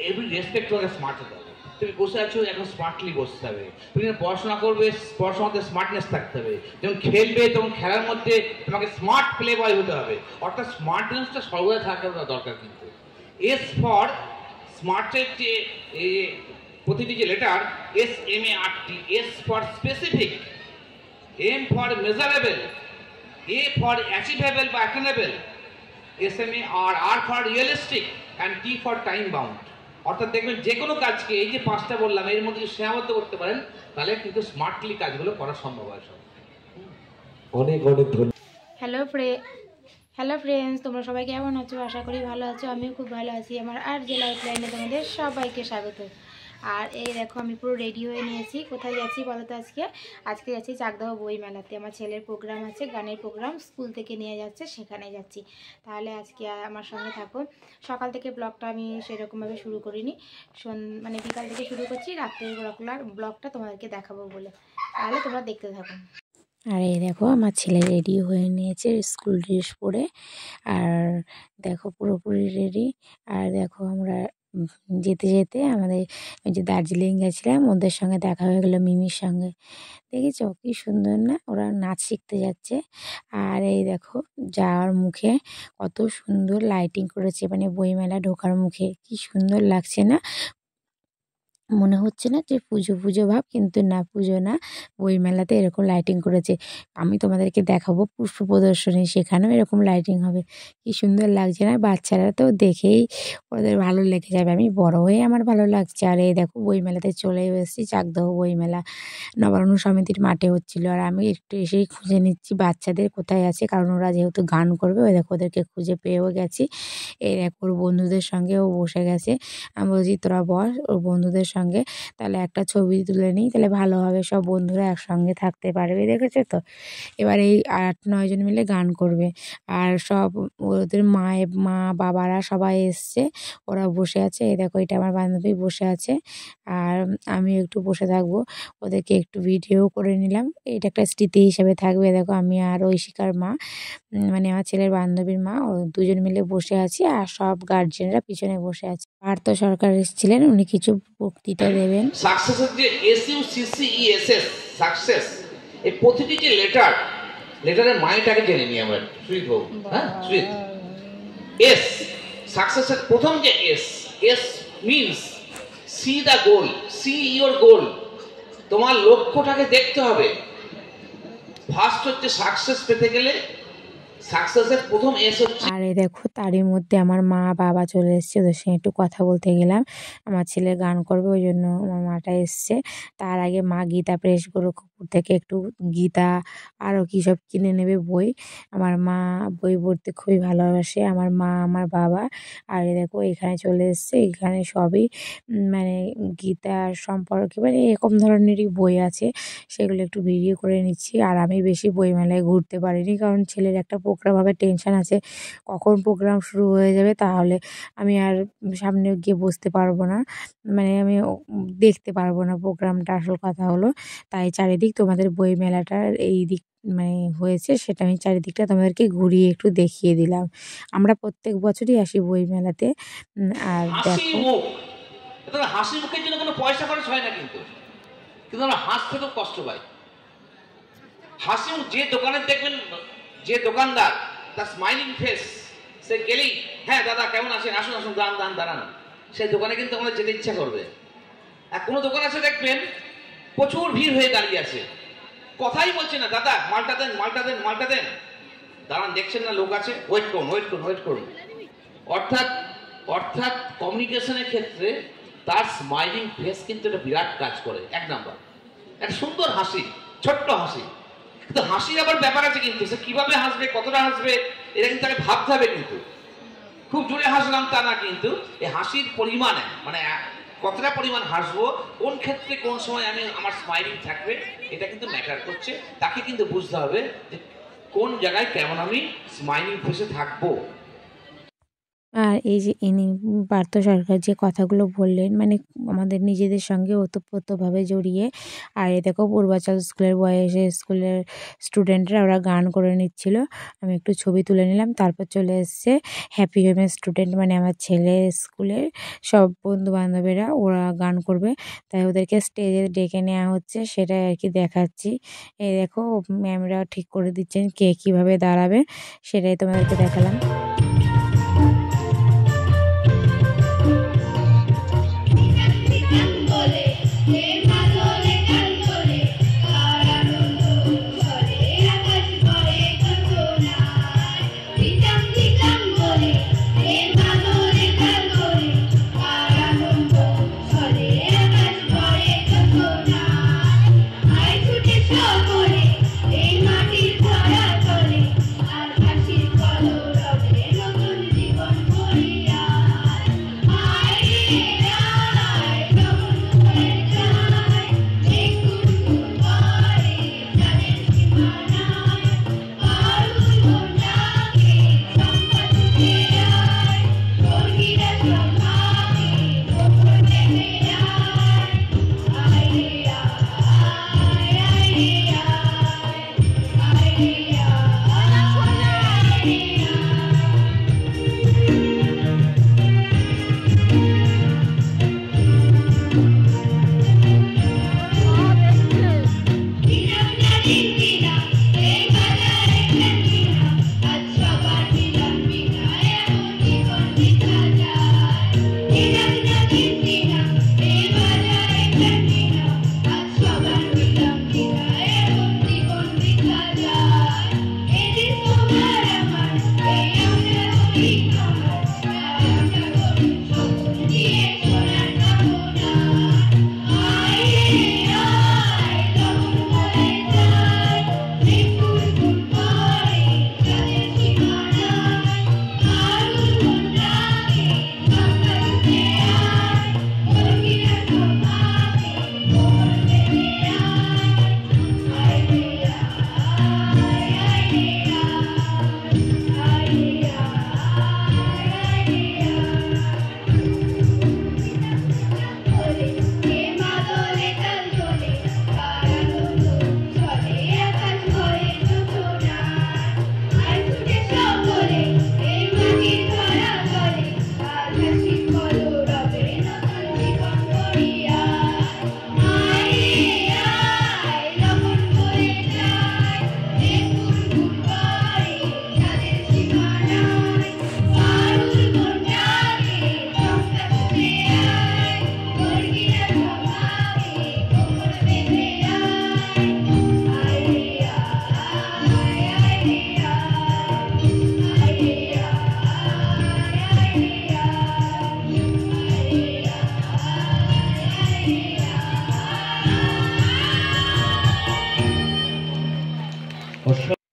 Every respect তোমাকে smart হতে হবে। তুমি বসে আছো, এখন স্মার্টলি বসতে হবে। তুমি যখন পড়াশোনা করবে, পড়াশোনাতে স্মার্টনেস থাকতে হবে। যখন খেলবে তখন খেলার মধ্যে তোমাকে স্মার্ট প্লে বয় হতে হবে। অর্থাৎ স্মার্টনেসটা সর্বদা থাকা দরকার। কিন্তু এস ফর স্মার্টের যে প্রতিটি যে letter SMART, S for specific, M for measurable, A for achievable বা attainable, SMAR, R for realistic and T for time bound. অর্থাৎ দেখবেন যে কোনো কাজকে এই যে পাঁচটা বললাম এর মধ্যে যদি সীমাবদ্ধ করতে পারেন তাহলে কিন্তু স্মার্টলি কাজগুলো করা সম্ভব হয়। সব অনেক অনেক ধন্যবাদ। হ্যালো ফ্রেন্ডস, তোমরা সবাই কেমন আছো? আশা করি ভালো আছো। আমিও খুব ভালো আছি। আমার আর যে লাইফ লাইনে তোমাদের সবাইকে স্বাগত। আর এই দেখো আমি পুরো রেডি হয়ে নিয়েছি। কোথায় যাচ্ছি বলো তো? আজকে যাচ্ছি চাকদাহ বই মেলাতে। আমার ছেলের প্রোগ্রাম আছে, গানের প্রোগ্রাম, স্কুল থেকে নিয়ে যাচ্ছে, সেখানে যাচ্ছি। তাহলে আজকে আমার সঙ্গে থাকো। সকাল থেকে ব্লগটা আমি সেরকমভাবে শুরু করিনি, মানে বিকাল থেকে শুরু করছি, রাত্রের ব্লগটা তোমাদেরকে দেখাবো বলে। তাহলে তোমরা দেখতে থাকো। আর এই দেখো আমার ছেলে রেডি হয়ে নিয়েছে স্কুল ড্রেস পরে। আর দেখো পুরোপুরি রেডি। আর দেখো আমরা যেতে যেতে আমাদের ওই যে দার্জিলিং গেছিলাম, ওদের সঙ্গে দেখা হয়ে গেলো, মিমির সঙ্গে। দেখেছো কি সুন্দর না? ওরা নাচ শিখতে যাচ্ছে। আর এই দেখো যাওয়ার মুখে কত সুন্দর লাইটিং করেছে, মানে বইমেলা ঢোকার মুখে কি সুন্দর লাগছে না? মনে হচ্ছে না যে পুজো পুজো ভাব, কিন্তু না, পুজো না, বইমেলাতে এরকম লাইটিং করেছে। আমি তোমাদেরকে দেখাবো পুষ্প প্রদর্শনী, সেখানেও এরকম লাইটিং হবে। কি সুন্দর লাগছে না? বাচ্চারা তো দেখেই ওদের ভালো লেগে যাবে। আমি বড় হয়ে আমার ভালো লাগছে। আর এই দেখো বইমেলাতে চলে এসেছি, চাকদহ বইমেলা নবান্ন সমিতির মাঠে হচ্ছিল। আর আমি একটু এসেই খুঁজে নিচ্ছি বাচ্চাদের কোথায় আছে, কারণ ওরা যেহেতু গান করবে, ওই দেখো ওদেরকে খুঁজে পেয়েও গেছি। এই দেখো ওর বন্ধুদের সঙ্গে ও বসে গেছে। আমি বলছি তোরা বস ওর বন্ধুদের সঙ্গে, তাহলে একটা ছবি তুলে নিই, তাহলে ভালো হবে, সব বন্ধুরা একসঙ্গে থাকতে পারবে। দেখেছো তো? এবার এই 8-9 জন মিলে গান করবে। আর সব ওদের মা বাবারা সবাই এসছে, ওরা বসে আছে। এই দেখো এটা আমার বান্ধবী বসে আছে, আর আমি একটু বসে থাকবো, ওদেরকে একটু ভিডিও করে নিলাম। এটা একটা স্মৃতি হিসেবে থাকবে। দেখো আমি আর ঐশিকার মা, মানে আমার ছেলের বান্ধবীর মা, ও দুজন মিলে বসে আছি, আর সব গার্জিয়ানরা পিছনে বসে আছে। পার্থ সরকার এসেছিলেন, উনি কিছু বক্তৃতা দেবেন। সাকসেসের যে SUCCESS, সাকসেস, এই প্রতিটি যে লেটারের মানেটাকে জেনে নিই আমরা। সুইট হোক, হ্যাঁ সুইট। এস, সাকসেসের প্রথম যে S means see the goal, see your goal. তোমার লক্ষ্যটাকে দেখতে হবে। ফার্স্ট হচ্ছে সাকসেস পেতে গেলে সাকসেসের প্রথম এস হচ্ছে। আর এই দেখো তারই মধ্যে আমার মা বাবা চলে এসছে, ওদের সঙ্গে একটু কথা বলতে গেলাম। আমার ছেলে গান করবে, ওই জন্য আমার মাটা এসছে। তার আগে মা গীতা প্রেস গোরখপুর থেকে একটু গীতা আরও কী সব কিনে নেবে বই। আমার মা বই পড়তে খুবই ভালোবাসে, আমার মা আমার বাবা। আর এই দেখো এখানে চলে এসছে, এখানে সবই মানে গীতার সম্পর্কে, মানে এরকম ধরনেরই বই আছে, সেগুলো একটু ভিডিও করে নিচ্ছি। আর আমি বেশি বইমেলায় ঘুরতে পারিনি, কারণ ছেলের একটা প্রোগ্রাম হবে, টেনশন আছে কখন প্রোগ্রাম শুরু হয়ে যাবে, তাহলে আমি আর সামনে গিয়ে বসতে পারবো না, মানে আমি দেখতে পারবো না প্রোগ্রামটা। আসল কথা হলো, তাই চারিদিক তোমাদের বই মেলাটার এই দিক মানে হয়েছে, সেটা আমি চারিদিকটা তোমাদেরকে ঘুরিয়ে একটু দেখিয়ে দিলাম। আমরা প্রত্যেক বছরই আসি বই মেলাতে। আর হাসি দেখো মুখ, হাসি মুখের জন্য কোনো পয়সা খরচ হয় না, কিন্তু কিন্তু আমরা হাসতেও কষ্ট পাই। হাসি মুখ, যে দোকানে দেখবেন, যে দোকানদার তার স্মাইলিং ফেস, সে গেলেই হ্যাঁ দাদা কেমন আছেন, আসুন আসুন, দাঁড়ান, সেই দোকানে কিন্তু আমাদের যেতে ইচ্ছা করবে। আর কোনো দোকান আছে দেখবেন প্রচুর ভিড় হয়ে দাঁড়িয়ে আছে, কথাই বলছে না, দাদা মালটা দেন, দাঁড়ান, দেখছেন না লোক আছে, ওয়েট করুন। অর্থাৎ অর্থাৎ কমিউনিকেশনের ক্ষেত্রে তার স্মাইলিং ফেস কিন্তু একটা বিরাট কাজ করে। এক নাম্বার, একটা সুন্দর হাসি, ছোট্ট হাসি। কিন্তু হাসির আবার ব্যাপার আছে, কিন্তু সে কিভাবে হাসবে, কতটা হাসবে, এটা কিন্তু তাকে ভাবতে হবে। কিন্তু খুব জোরে হাসলাম তা না, কিন্তু এই হাসির পরিমাণে, মানে কতটা পরিমাণ হাসবো, কোন ক্ষেত্রে কোন সময় আমি আমার স্মাইলিং থাকবে, এটা কিন্তু ম্যাটার করছে। তাকে কিন্তু বুঝতে হবে যে কোন জায়গায় কেমন আমি স্মাইলিং ফেসে থাকবো। আর এই যে ইনি পার্থ সরকার যে কথাগুলো বললেন, মানে আমাদের নিজেদের সঙ্গে ওতপ্রোতভাবে জড়িয়ে। আর এ দেখো পূর্বাচল স্কুলের স্কুলের স্টুডেন্টরা ওরা গান করে নিচ্ছিল। আমি একটু ছবি তুলে নিলাম। তারপর চলে এসছে হ্যাপি হোমের স্টুডেন্ট, মানে আমার ছেলের স্কুলের সব বন্ধু বান্ধবেরা, ওরা গান করবে, তাই ওদেরকে স্টেজে ডেকে নেওয়া হচ্ছে, সেটাই আর কি দেখাচ্ছি। এই দেখো ম্যামরা ঠিক করে দিচ্ছেন কে কীভাবে দাঁড়াবে, সেটাই তোমাদেরকে দেখালাম।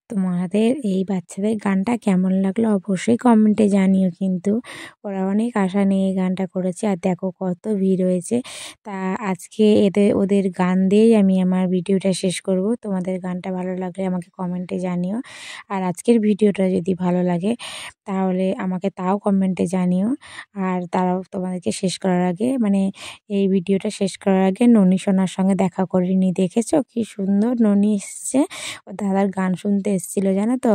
তোমাদের এই বাচ্চাদের গানটা কেমন লাগলো অবশ্যই কমেন্টে জানিও। কিন্তু ওরা অনেক আশা নিয়ে এই গানটা করেছে, আর দেখো কত ভিড় হয়েছে। তা আজকে ওদের গান দিয়েই আমি আমার ভিডিওটা শেষ করব। তোমাদের গানটা ভালো লাগলে আমাকে কমেন্টে জানিও, আর আজকের ভিডিওটা যদি ভালো লাগে তাহলে আমাকে তাও কমেন্টে জানিও। আর তারাও তোমাদেরকে শেষ করার আগে, মানে এই ভিডিওটা শেষ করার আগে ননী সোনার সঙ্গে দেখা করিনি, দেখেছো কি সুন্দর ননী এসছে, ও দাদার গান শুনতে এসেছিলো জানো তো।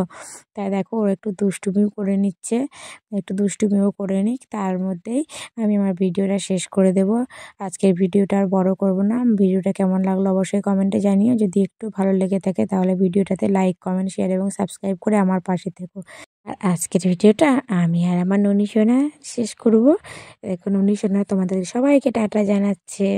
তাই দেখো ওর একটু দুষ্টুমিও করে নিচ্ছে, একটু দুষ্টুমিও করে নিক, তার মধ্যেই আমি আমার ভিডিওটা শেষ করে দেব। আজকের ভিডিওটা আর বড় করব না। ভিডিওটা কেমন লাগলো অবশ্যই কমেন্টে জানিও। যদি একটু ভালো লেগে থাকে তাহলে ভিডিওটাতে লাইক, কমেন্ট, শেয়ার এবং সাবস্ক্রাইব করে আমার পাশে থেকো। আর আজকের ভিডিওটা আমি আর আমার ননী সোনা শেষ করব। দেখো ননী সোনা তোমাদের সবাইকে টাটা জানাচ্ছে।